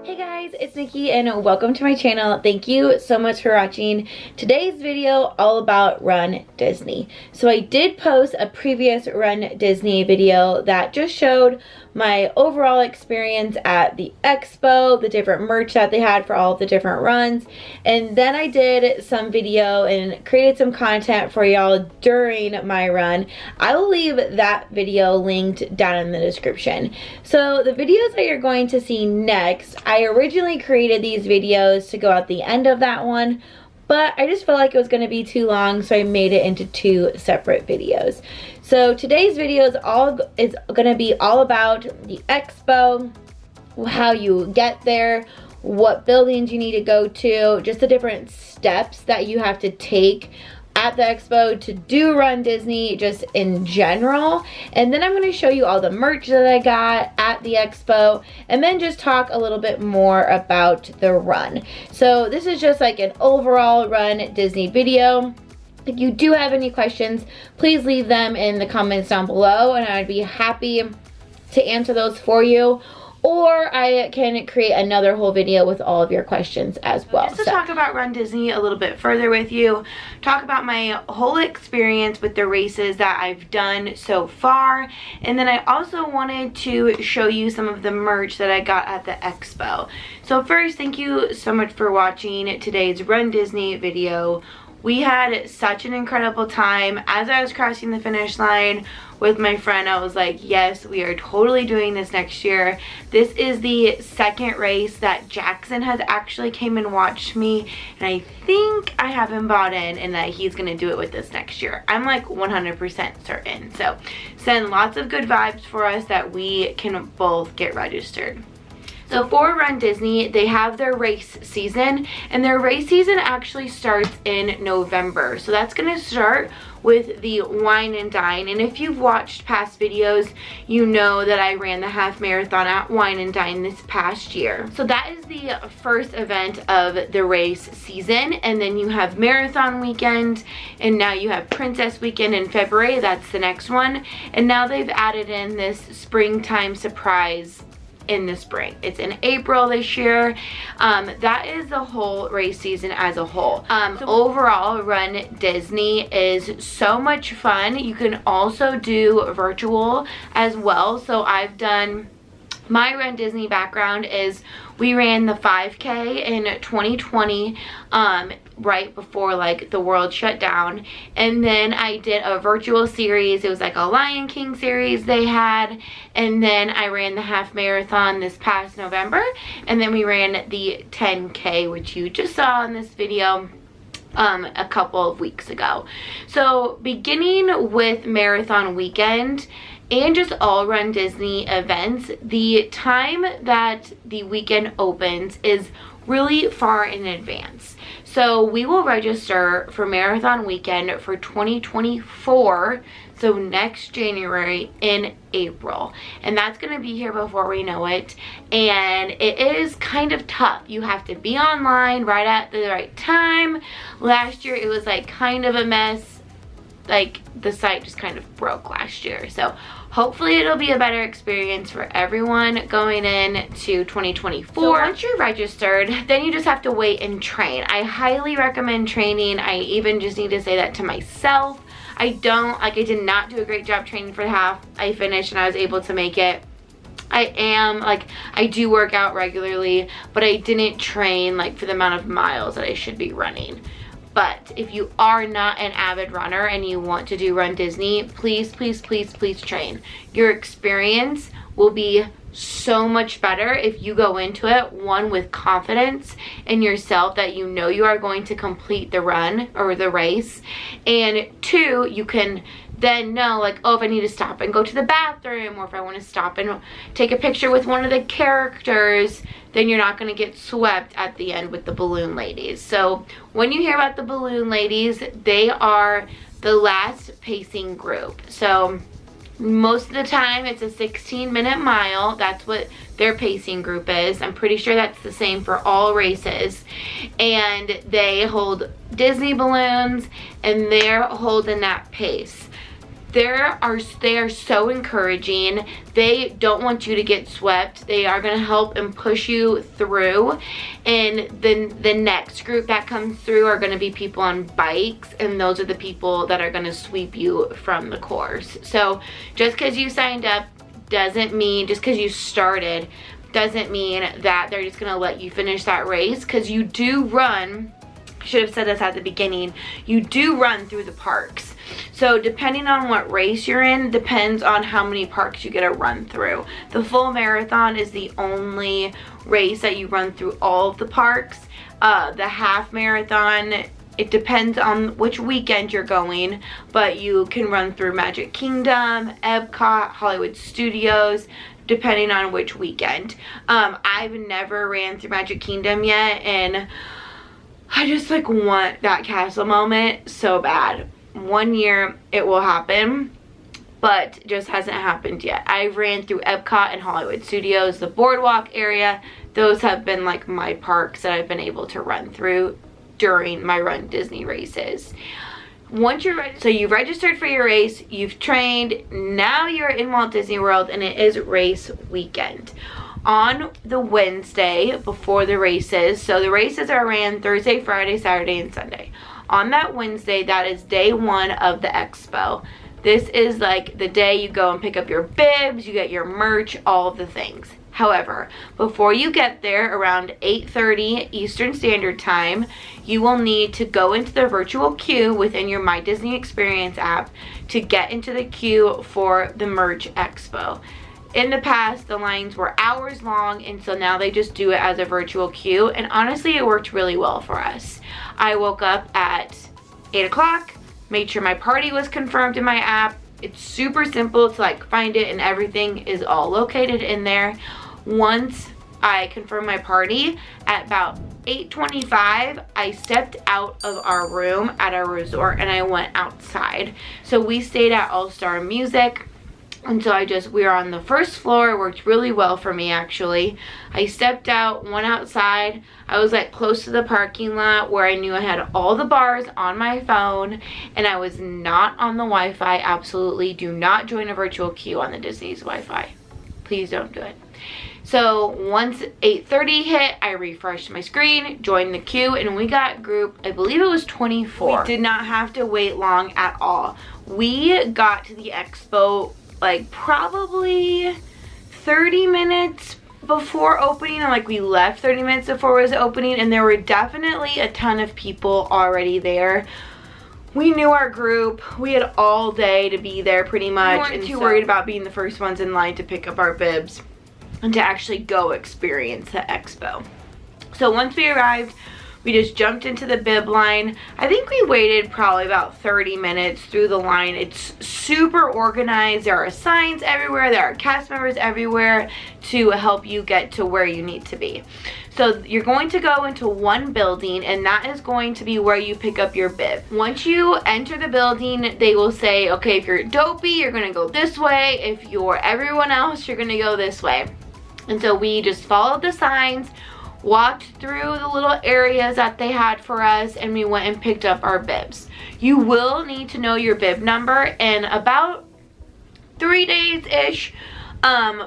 Hey guys, it's Nikki and welcome to my channel. Thank you so much for watching today's video all about Run Disney. So I did post a previous Run Disney video that just showed my overall experience at the expo, the different merch that they had for all of the different runs, and then I did some video and created some content for y'all during my run. I will leave that video linked down in the description. So the videos that you're going to see next, I originally created these videos to go at the end of that one, but I just felt like it was going to be too long, so I made it into two separate videos. So today's video is going to be all about the expo, how you get there, what buildings you need to go to, just the different steps that you have to take at the expo to do Run Disney just in general. And then I'm going to show you all the merch that I got at the expo and then just talk a little bit more about the run. So this is just like an overall Run Disney video. If you do have any questions, please leave them in the comments down below and I'd be happy to answer those for you. Or I can create another whole video with all of your questions as well. Just to talk about Run Disney a little bit further with you, talk about my whole experience with the races that I've done so far, and then I also wanted to show you some of the merch that I got at the expo. So first, thank you so much for watching today's Run Disney video. We had such an incredible time. As I was crossing the finish line with my friend, I was like, yes, we are totally doing this next year. This is the second race that Jackson has actually came and watched me, and I think I have him bought in and that he's gonna do it with us next year. I'm like 100% certain. So send lots of good vibes for us that we can both get registered. So for Run Disney, they have their race season, and their race season actually starts in November. So that's going to start with the Wine and Dine. And if you've watched past videos, you know that I ran the half marathon at Wine and Dine this past year. So that is the first event of the race season. And then you have Marathon Weekend, and now you have Princess Weekend in February. That's the next one. And now they've added in this Springtime Surprise in the spring. It's in April this year. That is the whole race season as a whole. So overall, Run Disney is so much fun. You can also do virtual as well. So I've done, my Run Disney background is we ran the 5K in 2020, right before like the world shut down, and then I did a virtual series. It was like a Lion King series they had, and then I ran the half marathon this past November, and then we ran the 10K, which you just saw in this video a couple of weeks ago. So beginning with Marathon Weekend and just all Run Disney events, the time that the weekend opens is really far in advance. So we will register for Marathon Weekend for 2024, so next January, in April. And that's going to be here before we know it. And it is kind of tough. You have to be online right at the right time. Last year it was like kind of a mess. Like the site just kind of broke last year. So hopefully it'll be a better experience for everyone going in to 2024. So once you're registered, then you just have to wait and train. I highly recommend training. I even just need to say that to myself. I did not do a great job training for the half. I finished and I was able to make it. I do work out regularly, but I didn't train like for the amount of miles that I should be running. But if you are not an avid runner and you want to do Run Disney, please, please, please, please train. Your experience will be so much better if you go into it, one, with confidence in yourself that you know you are going to complete the run or the race, and two, you can then know like, oh, if I need to stop and go to the bathroom, or if I want to stop and take a picture with one of the characters, then you're not going to get swept at the end with the balloon ladies. So when you hear about the balloon ladies, they are the last pacing group. So most of the time it's a 16-minute mile. That's what their pacing group is. I'm pretty sure that's the same for all races. And they hold Disney balloons and they're holding that pace. They are so encouraging. They don't want you to get swept. They are going to help and push you through. And then the next group that comes through are going to be people on bikes, and those are the people that are going to sweep you from the course. So just because you signed up doesn't mean, just because you started doesn't mean that they're just going to let you finish that race, because you do run, I should have said this at the beginning, you do run through the parks. So depending on what race you're in, depends on how many parks you get to run through. The full marathon is the only race that you run through all of the parks. The half marathon, it depends on which weekend you're going, but you can run through Magic Kingdom, Epcot, Hollywood Studios, depending on which weekend. I've never ran through Magic Kingdom yet, and I just like want that castle moment so bad. One year it will happen, but just hasn't happened yet. I've ran through Epcot and Hollywood Studios, the boardwalk area. Those have been like my parks that I've been able to run through during my Run Disney races. Once you're ready, so you've registered for your race, you've trained, now you're in Walt Disney World, and it is race weekend. On the Wednesday before the races, so the races are ran Thursday, Friday, Saturday, and Sunday. On that Wednesday, that is day one of the expo. This is like the day you go and pick up your bibs, you get your merch, all of the things. However, before you get there, around 8:30 Eastern Standard Time, you will need to go into the virtual queue within your My Disney Experience app to get into the queue for the merch expo. In the past, the lines were hours long, and so now they just do it as a virtual queue, and honestly, it worked really well for us. I woke up at 8 o'clock, made sure my party was confirmed in my app. It's super simple to like find it, and everything is all located in there. Once I confirmed my party, at about 8:25, I stepped out of our room at our resort and I went outside. So we stayed at All Star Music. And so we were on the first floor. It worked really well for me, actually. I stepped out, went outside. I was like close to the parking lot where I knew I had all the bars on my phone, and I was not on the Wi-Fi. Absolutely do not join a virtual queue on the Disney's Wi-Fi. Please don't do it. So once 8:30 hit, I refreshed my screen, joined the queue, and we got group, I believe it was 24. We did not have to wait long at all. We got to the expo like probably 30 minutes before opening, and like we left 30 minutes before it was opening, and there were definitely a ton of people already there. We knew our group. We had all day to be there pretty much. We weren't too worried about being the first ones in line to pick up our bibs and to actually go experience the expo. So once we arrived, we just jumped into the bib line. I think we waited probably about 30 minutes through the line. It's super organized. There are signs everywhere. There are cast members everywhere to help you get to where you need to be. So you're going to go into one building, and that is going to be where you pick up your bib. Once you enter the building, they will say, okay, if you're Dopey, you're gonna go this way. If you're everyone else, you're gonna go this way. And so we just followed the signs, walked through the little areas that they had for us, and we went and picked up our bibs. You will need to know your bib number in about 3 days-ish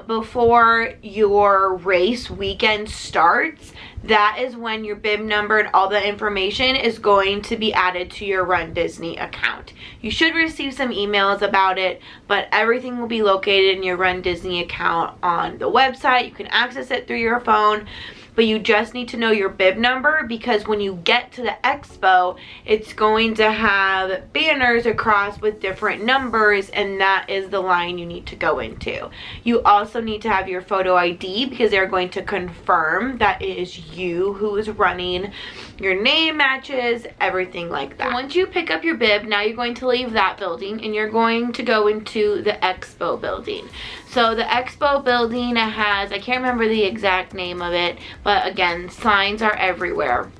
before your race weekend starts. That is when your bib number and all the information is going to be added to your Run Disney account. You should receive some emails about it, but everything will be located in your Run Disney account on the website. You can access it through your phone, but you just need to know your bib number, because when you get to the expo, it's going to have banners across with different numbers, and that is the line you need to go into. You also need to have your photo ID, because they're going to confirm that it is you who is running. Your name matches, everything like that. So once you pick up your bib, now you're going to leave that building and you're going to go into the expo building. So the expo building has, I can't remember the exact name of it, but again, signs are everywhere.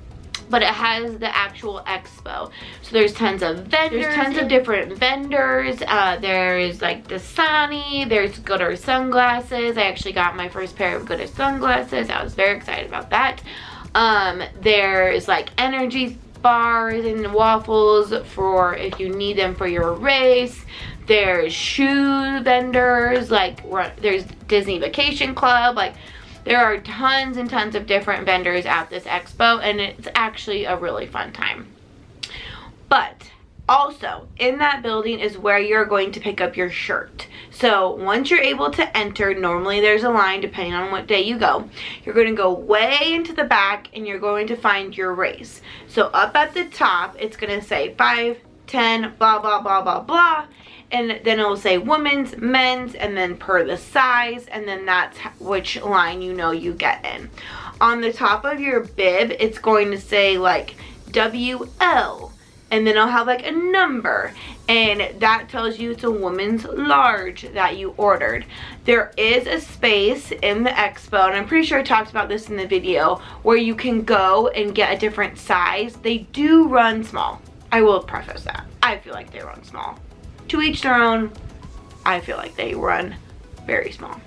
But it has the actual expo. So there's tons of vendors. There's tons of different vendors. There's like Dasani. There's Gooder sunglasses. I actually got my first pair of Gooder sunglasses. I was very excited about that. There's like energy bars and waffles for if you need them for your race. There's shoe vendors, like there's Disney Vacation Club, like there are tons and tons of different vendors at this expo, and it's actually a really fun time. But also in that building is where you're going to pick up your shirt. So once you're able to enter, normally there's a line depending on what day you go. You're going to go way into the back and you're going to find your race. So up at the top, it's going to say 5, 10, blah, blah, blah, blah, blah. And then it'll say women's, men's, and then per the size, and then that's which line you know you get in. On the top of your bib, it's going to say like WL, and then it'll have like a number, and that tells you it's a woman's large that you ordered. There is a space in the expo, and I'm pretty sure I talked about this in the video, where you can go and get a different size. They do run small. I will preface that. I feel like they run small. To each their own. I feel like they run very small.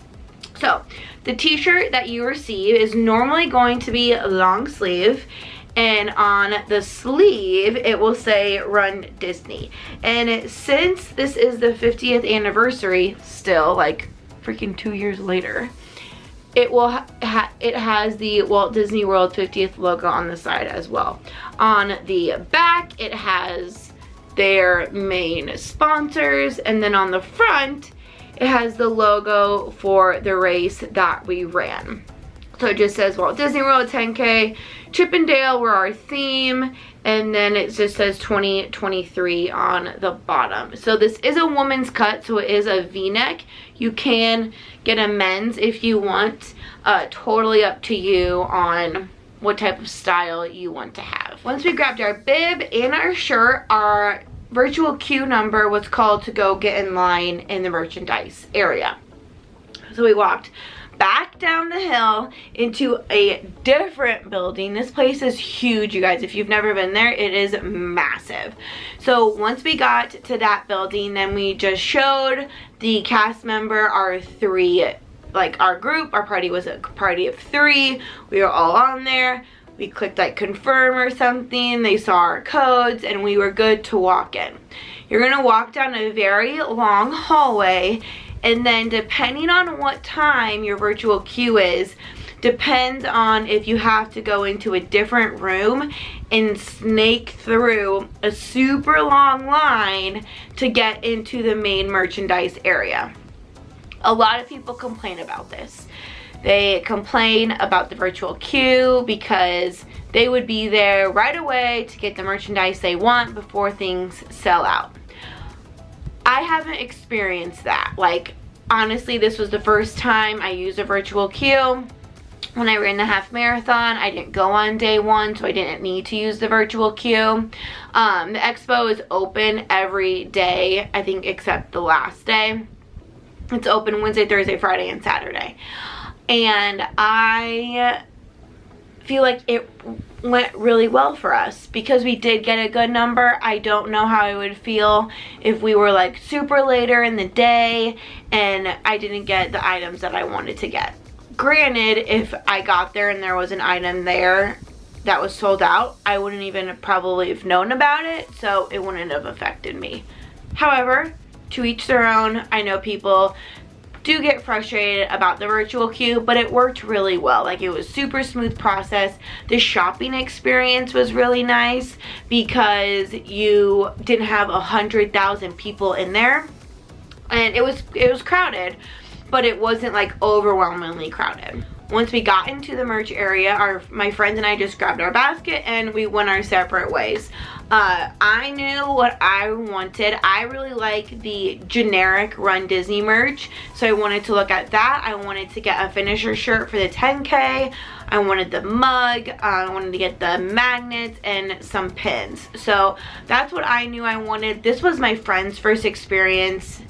So the t-shirt that you receive is normally going to be long sleeve, and on the sleeve it will say Run Disney. And since this is the 50th anniversary, still like freaking 2 years later, it will it has the Walt Disney World 50th logo on the side as well. On the back it has their main sponsors, and then on the front it has the logo for the race that we ran. So it just says Walt Disney World 10K, Chippendale were our theme, and then it just says 2023 on the bottom. So this is a woman's cut, so it is a v-neck. You can get a men's if you want, totally up to you on what type of style you want to have. Once we grabbed our bib and our shirt, our virtual queue number was called to go get in line in the merchandise area. So we walked back down the hill into a different building. This place is huge, you guys. If you've never been there, it is massive. So once we got to that building, then we just showed the cast member our three, like our group. Our party was a party of 3. We were all on there. We clicked like confirm or something. They saw our codes and we were good to walk in. You're gonna walk down a very long hallway, and then depending on what time your virtual queue is, depends on if you have to go into a different room and snake through a super long line to get into the main merchandise area. A lot of people complain about this. They complain about the virtual queue because they would be there right away to get the merchandise they want before things sell out. I haven't experienced that. Like, honestly, this was the first time I used a virtual queue. When I ran the half marathon, I didn't go on day 1, so I didn't need to use the virtual queue. The expo is open every day, I think, except the last day. It's open Wednesday, Thursday, Friday, and Saturday. And I feel like it went really well for us because we did get a good number. I don't know how I would feel if we were like super later in the day and I didn't get the items that I wanted to get. Granted, if I got there and there was an item there that was sold out, I wouldn't even probably have known about it, so it wouldn't have affected me. However, to each their own. I know people do get frustrated about the virtual queue, but it worked really well. Like, it was super smooth process. The shopping experience was really nice because you didn't have 100,000 people in there, and it was crowded, but it wasn't like overwhelmingly crowded. Once we got into the merch area, my friends and I just grabbed our basket and we went our separate ways. I knew what I wanted. I really like the generic Run Disney merch, so I wanted to look at that. I wanted to get a finisher shirt for the 10K. I wanted the mug. I wanted to get the magnets and some pins. So that's what I knew I wanted. This was my friend's first experience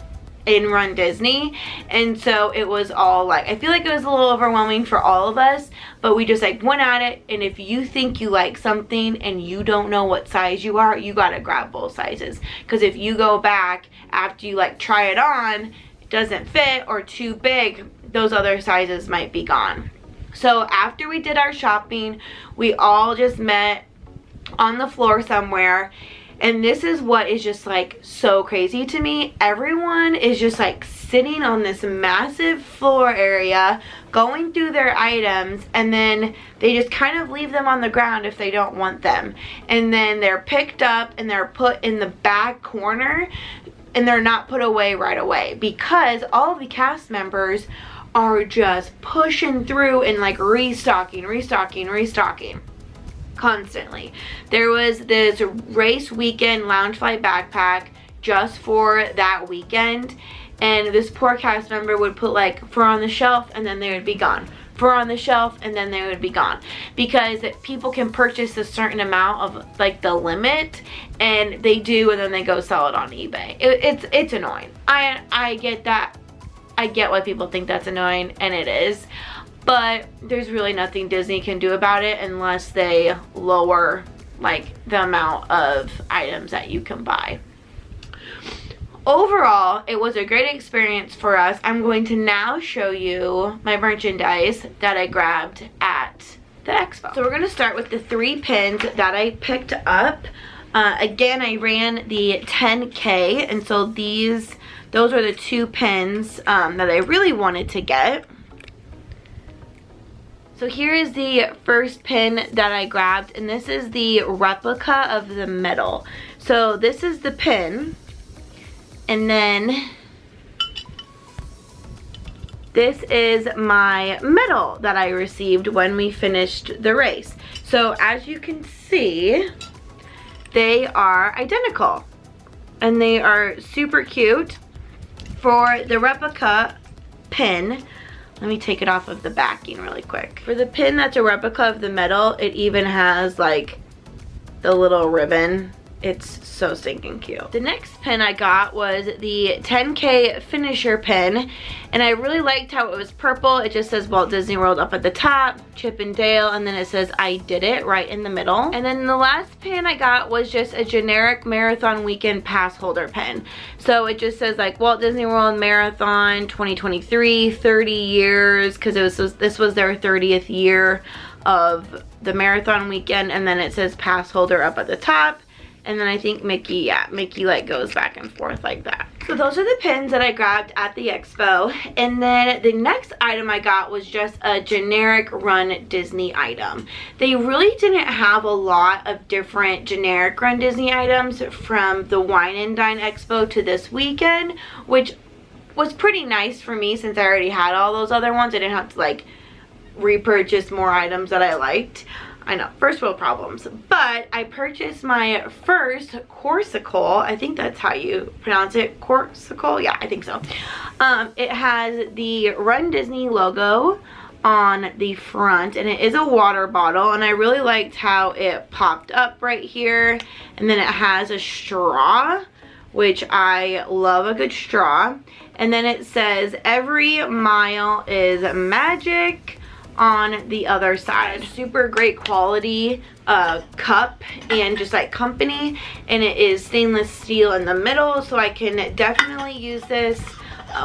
in Run Disney, and so it was all like, I feel like it was a little overwhelming for all of us, but we just like went at it. And if you think you like something and you don't know what size you are, you gotta grab both sizes, because if you go back after you like try it on, it doesn't fit or too big, those other sizes might be gone. So after we did our shopping, we all just met on the floor somewhere, And this is what is just like so crazy to me. Everyone is just like sitting on this massive floor area, going through their items, and then they just kind of leave them on the ground if they don't want them. And then they're picked up and they're put in the back corner, and they're not put away right away because all of the cast members are just pushing through and like restocking constantly. There was this race weekend Loungefly backpack just for that weekend, and this poor cast member would put like 4 on the shelf and then they would be gone, 4 on the shelf and then they would be gone, because people can purchase a certain amount of like the limit, and they do, and then they go sell it on eBay. It's annoying. I get that. I get why people think that's annoying, and it is, but there's really nothing Disney can do about it unless they lower like the amount of items that you can buy. Overall, it was a great experience for us. I'm going to now show you my merchandise that I grabbed at the expo. So we're going to start with the 3 pins that I picked up. Again, I ran the 10K, and so those are the 2 pins that I really wanted to get. So here is the first pin that I grabbed, and this is the replica of the medal. So this is the pin, and then this is my medal that I received when we finished the race. So as you can see, they are identical, and they are super cute. For the replica pin, let me take it off of the backing really quick. For the pin that's a replica of the medal, it even has like the little ribbon. It's so stinking cute. The next pin I got was the 10K finisher pin, and I really liked how it was purple. It just says Walt Disney World up at the top, Chip and Dale, and then it says I did it right in the middle. And then the last pin I got was just a generic Marathon Weekend pass holder pin. So it just says like Walt Disney World Marathon 2023, 30 years, because this was their 30th year of the Marathon Weekend, and then it says pass holder up at the top. And then I think Mickey, yeah, Mickey like goes back and forth like that. So those are the pins that I grabbed at the expo. And then the next item I got was just a generic Run Disney item. They really didn't have a lot of different generic Run Disney items from the Wine and Dine Expo to this weekend, which was pretty nice for me since I already had all those other ones. I didn't have to like repurchase more items that I liked. I know, first world problems. But I purchased my first Corkcicle. I think that's how you pronounce it. Corkcicle? Yeah, I think so. It has the Run Disney logo on the front, and it is a water bottle, and I really liked how it popped up right here, and then it has a straw, which I love a good straw, and then it says every mile is magic on the other side. Super great quality cup and just like company, and it is stainless steel in the middle, so I can definitely use this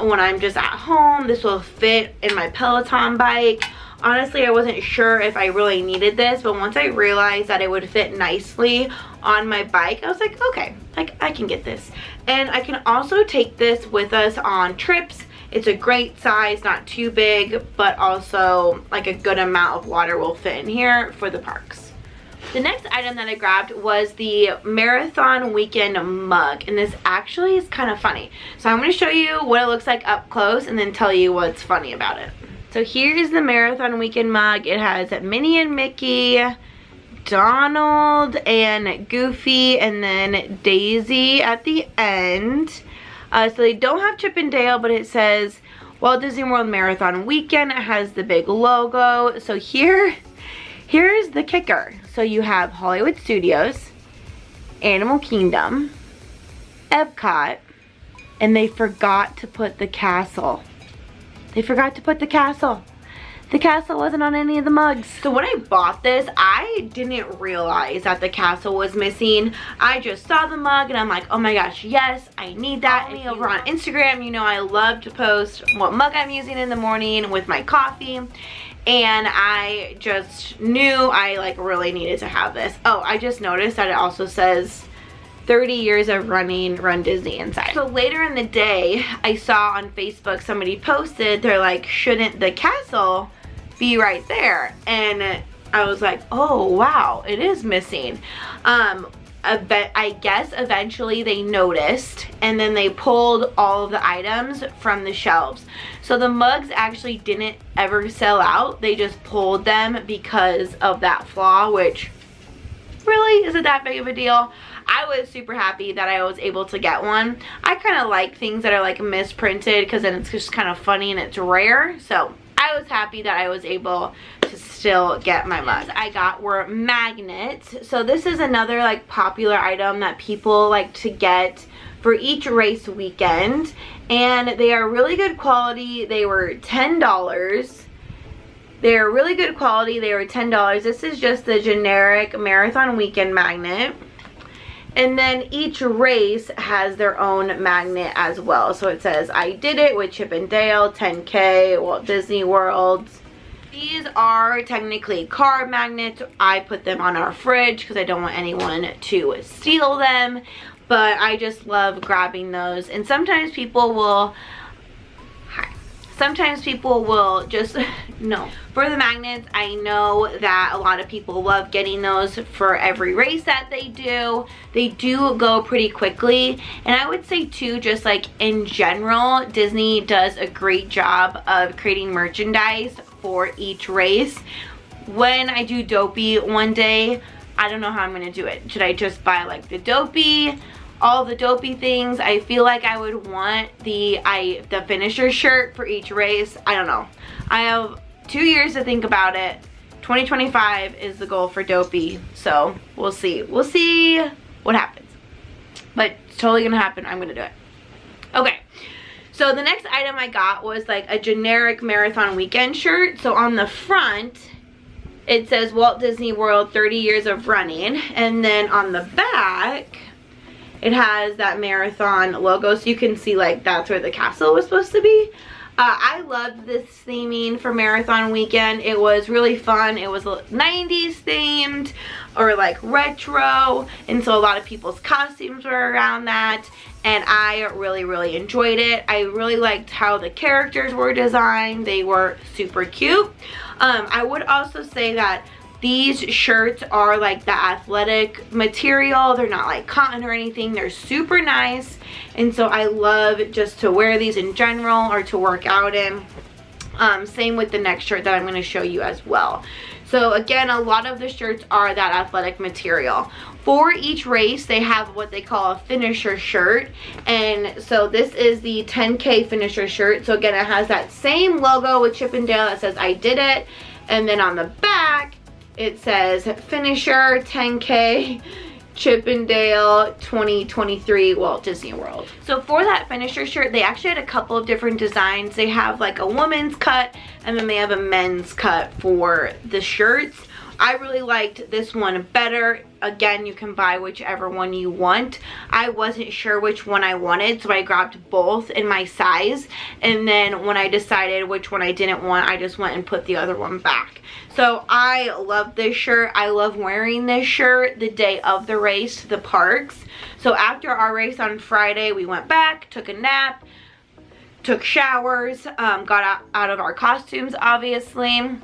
when I'm just at home. This will fit in my Peloton bike. Honestly, I wasn't sure if I really needed this, but once I realized that it would fit nicely on my bike, I was like, okay, I can get this. And I can also take this with us on trips. It's a great size, not too big, but also like a good amount of water will fit in here for the parks. The next item that I grabbed was the Marathon Weekend mug, and this actually is kind of funny. So I'm going to show you what it looks like up close and then tell you what's funny about it. So here's the Marathon Weekend mug. It has Minnie and Mickey, Donald and Goofy, and then Daisy at the end. So they don't have Chip and Dale, but it says Walt Disney World Marathon Weekend. It has the big logo. So here's the kicker. So you have Hollywood Studios, Animal Kingdom, Epcot, and they forgot to put the castle. They forgot to put the castle. The castle wasn't on any of the mugs. So when I bought this, I didn't realize that the castle was missing. I just saw the mug and I'm like, oh my gosh, yes, I need that. Follow me over on Instagram. You know I love to post what mug I'm using in the morning with my coffee. And I just knew I like really needed to have this. Oh, I just noticed that it also says 30 years of running Run Disney inside. So later in the day, I saw on Facebook somebody posted, they're like, shouldn't the castle be right there? And I was like, oh wow, it is missing. I guess eventually they noticed, and then they pulled all of the items from the shelves. So the mugs actually didn't ever sell out. They just pulled them because of that flaw, which really isn't that big of a deal. I was super happy that I was able to get one. I kind of like things that are like misprinted because then it's just kind of funny and it's rare. So I was happy that I was able to still get my mugs. I got were magnets. So this is another like popular item that people like to get for each race weekend, and they are really good quality. They were $10. They're really good quality. They were $10. This is just the generic marathon weekend magnet. And then each race has their own magnet as well. So it says, I did it with Chip and Dale, 10K, Walt Disney World. These are technically car magnets. I put them on our fridge because I don't want anyone to steal them. But I just love grabbing those. And sometimes people will... Sometimes people will just, no. For the magnets, I know that a lot of people love getting those for every race that they do. They do go pretty quickly. And I would say too, just like in general, Disney does a great job of creating merchandise for each race. When I do Dopey one day, I don't know how I'm gonna do it. Should I just buy like the Dopey? All the Dopey things? I feel like I would want the finisher shirt for each race. I don't know. I have 2 years to think about it. 2025 is the goal for Dopey, so we'll see. We'll see what happens. But it's totally gonna happen. I'm gonna do it. Okay. So the next item I got was like a generic marathon weekend shirt. So on the front, it says Walt Disney World 30 years of running. And then on the back, it has that marathon logo, so you can see like that's where the castle was supposed to be. I loved this theming for marathon weekend. It was really fun. It was 90s themed or like retro, and so a lot of people's costumes were around that, and I really enjoyed it. I really liked how the characters were designed. They were super cute. I would also say that these shirts are like the athletic material. They're not like cotton or anything. They're super nice. And so I love just to wear these in general or to work out in. Same with the next shirt that I'm going to show you as well. So again, a lot of the shirts are that athletic material. For each race, they have what they call a finisher shirt. And so this is the 10K finisher shirt. So again, it has that same logo with Chip and Dale that says I did it. And then on the back, it says finisher 10K Chip and Dale 2023 Walt Disney World. So for that finisher shirt, they actually had a couple of different designs. They have like a woman's cut, and then they have a men's cut for the shirts. I really liked this one better. Again, you can buy whichever one you want. I wasn't sure which one I wanted, so I grabbed both in my size. And then when I decided which one I didn't want, I just went and put the other one back. So I love this shirt. I love wearing this shirt the day of the race to the parks. So after our race on Friday, we went back, took a nap, took showers, got out of our costumes, obviously.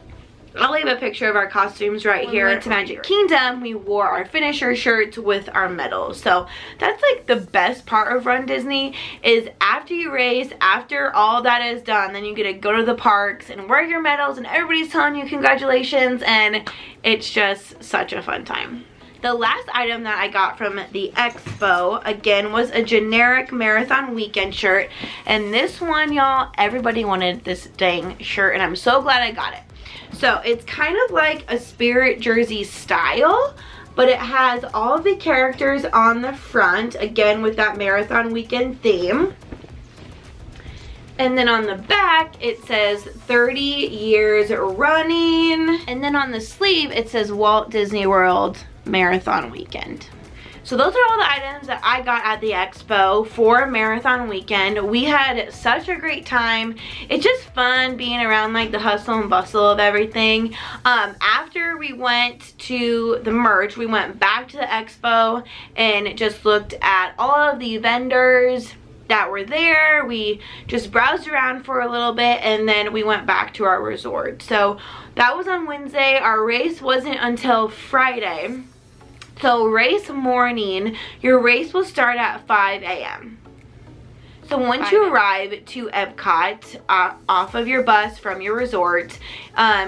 I'll leave a picture of our costumes right here. When we went to Magic Kingdom, we wore our finisher shirts with our medals. So that's like the best part of Run Disney, is after you race, after all that is done, then you get to go to the parks and wear your medals and everybody's telling you congratulations, and it's just such a fun time. The last item that I got from the expo, again, was a generic marathon weekend shirt. And this one, y'all, everybody wanted this dang shirt, and I'm so glad I got it. So it's kind of like a Spirit jersey style, but it has all the characters on the front, again with that marathon weekend theme. And then on the back, it says 30 years running. And then on the sleeve, it says Walt Disney World Marathon Weekend. So those are all the items that I got at the expo for marathon weekend. We had such a great time. It's just fun being around like the hustle and bustle of everything. After we went to the merch, we went back to the expo and just looked at all of the vendors that were there. We just browsed around for a little bit and then we went back to our resort. So that was on Wednesday. Our race wasn't until Friday. So race morning, your race will start at 5 a.m. So once you arrive to Epcot, off of your bus from your resort,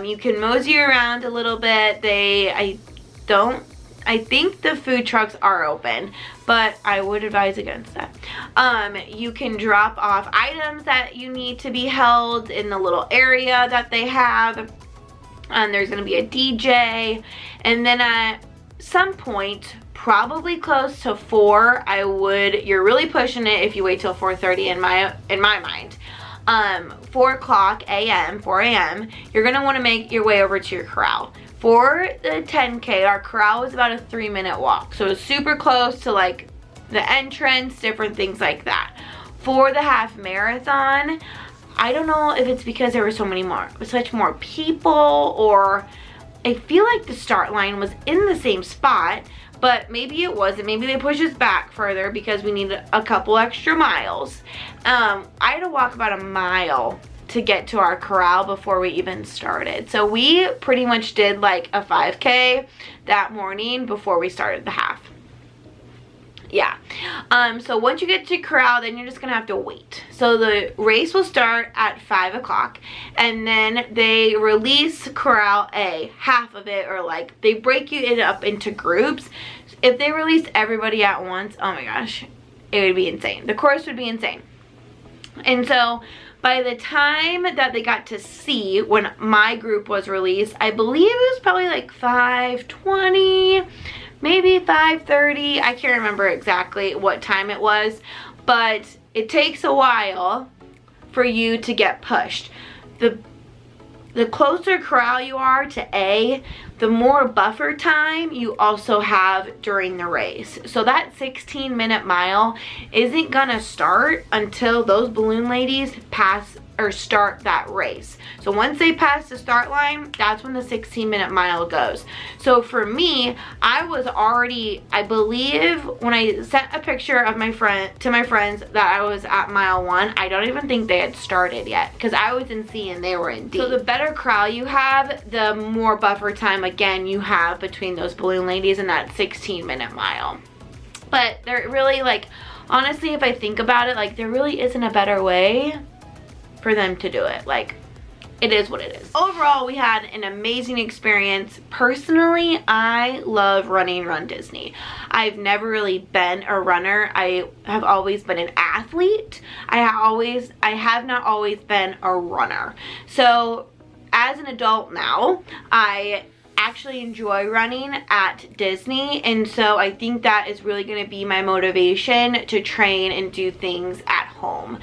you can mosey around a little bit. I think the food trucks are open, but I would advise against that. You can drop off items that you need to be held in the little area that they have. There's gonna be a DJ, and then at some point, probably close to 4, you're really pushing it if you wait till 4:30 in my mind. 4 a.m., you're gonna wanna make your way over to your corral. For the 10K, our corral was about a 3-minute walk. So it's super close to like the entrance, different things like that. For the half marathon, I don't know if it's because there were such more people, or I feel like the start line was in the same spot, but maybe it wasn't. Maybe they pushed us back further because we needed a couple extra miles. I had to walk about a mile to get to our corral before we even started. So we pretty much did like a 5K that morning before we started the half. Yeah. So once you get to corral, then you're just gonna have to wait. So the race will start at 5 o'clock, and then they release corral A, half of it, or like they break it up into groups. If they released everybody at once, oh my gosh, it would be insane. The course would be insane. And so by the time that they got to C, when my group was released, I believe it was probably like 5:20, maybe 5:30. I can't remember exactly what time it was, but it takes a while for you to get pushed. The closer corral you are to A, the more buffer time you also have during the race. So that 16-minute mile isn't gonna start until those balloon ladies pass or start that race. So once they pass the start line, that's when the 16-minute mile goes. So for me, I was already, I believe when I sent a picture of my friends that I was at mile 1, I don't even think they had started yet, because I was in C and they were in D. So the better corral you have, the more buffer time again you have between those balloon ladies and that 16-minute mile. But they're really, like, honestly, if I think about it, like, there really isn't a better way for them to do it. Like, it is what it is. Overall, we had an amazing experience. Personally, I love running runDISNEY. I've never really been a runner. I have always been an athlete. I have not always been a runner. So as an adult now, I actually enjoy running at Disney, and so I think that is really going to be my motivation to train and do things at home.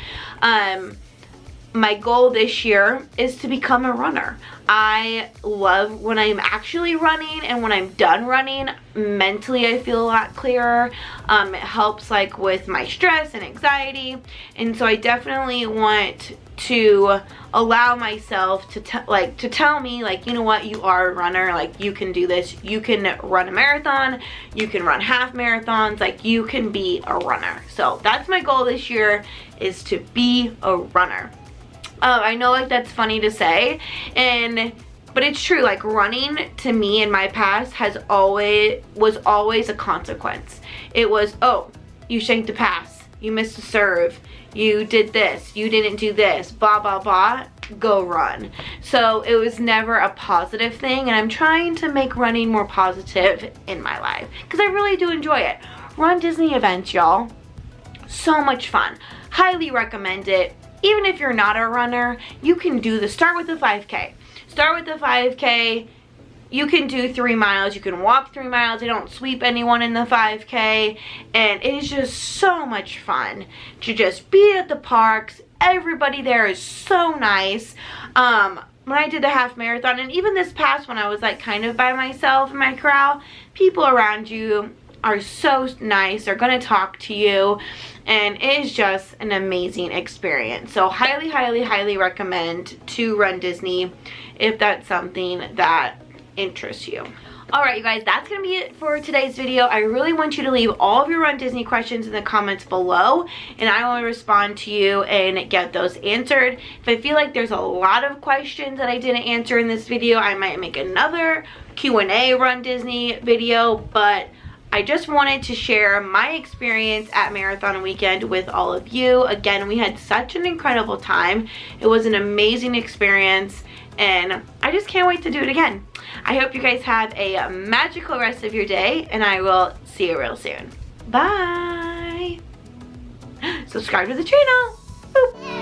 My goal this year is to become a runner. I love when I'm actually running, and when I'm done running, mentally I feel a lot clearer. It helps like with my stress and anxiety, and so I definitely want to allow myself to tell me, like, you know what, you are a runner, like, you can do this, you can run a marathon, you can run half marathons, like, you can be a runner. So that's my goal this year, is to be a runner. I know, like, that's funny to say, but it's true. Like, running to me in my past was always a consequence. It was, oh, you shanked a pass, you missed a serve, you did this, you didn't do this, blah blah blah, go run. So it was never a positive thing, and I'm trying to make running more positive in my life, because I really do enjoy it. runDISNEY events, y'all, so much fun. Highly recommend it. Even if you're not a runner, you can start with the 5K. Start with the 5K. You can do 3 miles. You can walk 3 miles. They don't sweep anyone in the 5K. And it is just so much fun to just be at the parks. Everybody there is so nice. When I did the half marathon, and even this past one, I was like kind of by myself in my corral. People around you are so nice. They're gonna talk to you, and it is just an amazing experience. So highly, highly, highly recommend to runDISNEY if that's something that interests you. Alright, you guys, that's going to be it for today's video. I really want you to leave all of your runDISNEY questions in the comments below, and I will respond to you and get those answered. If I feel like there's a lot of questions that I didn't answer in this video, I might make another Q&A runDISNEY video, but I just wanted to share my experience at Marathon Weekend with all of you. Again, we had such an incredible time. It was an amazing experience, and I just can't wait to do it again. I hope you guys have a magical rest of your day, and I will see you real soon. Bye! Subscribe to the channel! Boop.